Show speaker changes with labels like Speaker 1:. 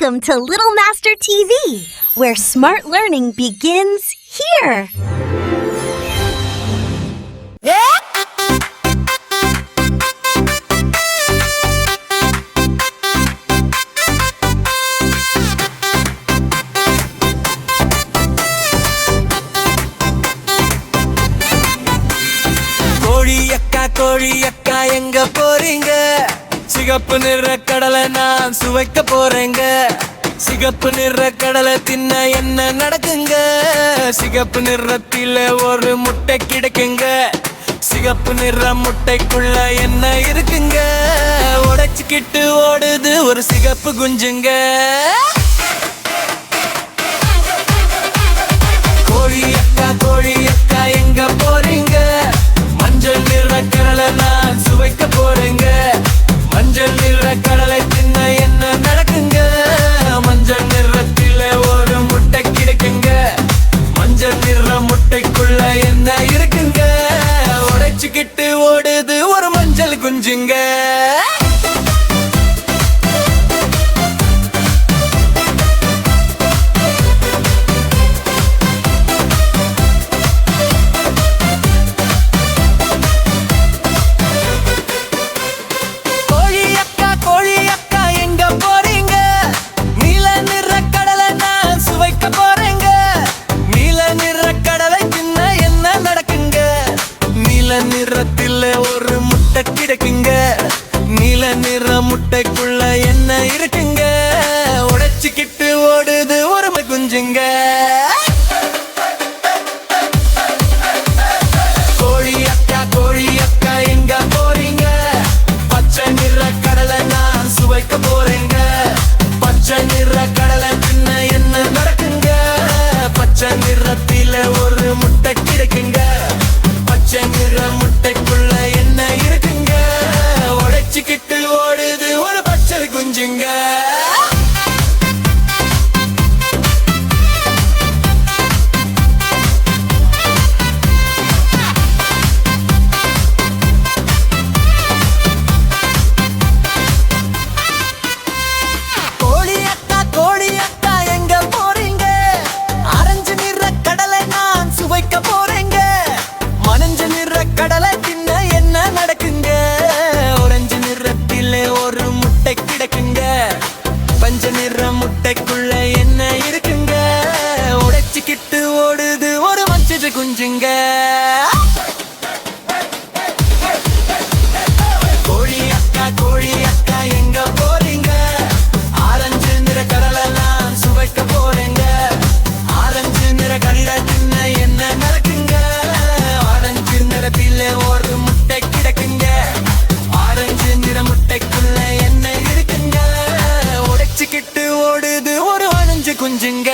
Speaker 1: Welcome to Little Master TV, where smart learning begins here.
Speaker 2: கோழி அக்கா எங்க போறீங்க? சிகப்பு நிற கடலை நான் சுவைக்க போறேங்க. சிகப்பு நிற கடலை தின்ன என்ன நடக்குங்க? சிகப்பு நிறத்தில ஒரு முட்டை கிடைக்குங்க. சிகப்பு நிற முட்டைக்குள்ள என்ன இருக்குங்க? உடைச்சுக்கிட்டு ஓடுது ஒரு சிகப்பு குஞ்சுங்க. கோழி அக்கா எங்க போறீங்க? மஞ்சள் நிற கடலை நான் சுவைக்க போறேங்க. மஞ்சள் நிற கடலை தின்ன என்ன நடக்குங்க? மஞ்சள் நிறத்தில ஒரு முட்டை கிடைக்குங்க. மஞ்சள் நிற முட்டைக்குள்ள என்ன இருக்குங்க? உடைச்சுக்கிட்டு ஓடுது ஒரு மஞ்சள் குஞ்சுங்க. நிறத்தில ஒரு முட்டை கிடைக்குங்க. நீல நிற முட்டைக்குள்ள என்ன இருக்குங்க? உடைச்சுக்கிட்டு ஓடுது ஒரு குஞ்சுங்க. கோழி அக்கா எங்க போறீங்க? பச்சை நிற கடலை நான் சுவைக்க போறேங்க. பச்சை நிற கடலை தின்ன என்ன நடக்குங்க? பச்சை நிறத்தில ஒரு முட்டை கிடைக்குங்க. பச்சை நிற முட்டைக்குள்ள என்ன இருக்குங்க? உடைச்சுக்கிட்டு ஓடுது ஒரு பச்சை குஞ்சுங்க. கோழி அக்கா எங்க போறீங்க? ஆரஞ்சு நிற கடலை நான் சுவைக்க போறேங்க. மஞ்ச நிற கடலை தின்ன என்ன நடக்குங்க? ஆரஞ்சு நிறத்திலே ஒரு முட்டை கிடைக்குங்க. பஞ்ச நிற முட்டைக்குள்ள என்ன இருக்குங்க? உடைச்சுக்கிட்டு ஓடுது ஒரு மஞ்சள் குஞ்சுங்க. கோழி அக்கா எங்க போறீங்க? ஆரஞ்சு நிற கடலை நான் சுவைக்க போறேங்க. ஆரஞ்சு நிற கடலை தின்ன என்ன நடக்குங்க? ஆரஞ்சு நிறத்தில ஒரு முட்டை கிடைக்குங்க. ஆரஞ்சு நிற முட்டைக்குள்ள என்ன இருக்குங்க? உடைச்சுக்கிட்டு ஓடுது ஒரு ஆரஞ்சு குஞ்சுங்க.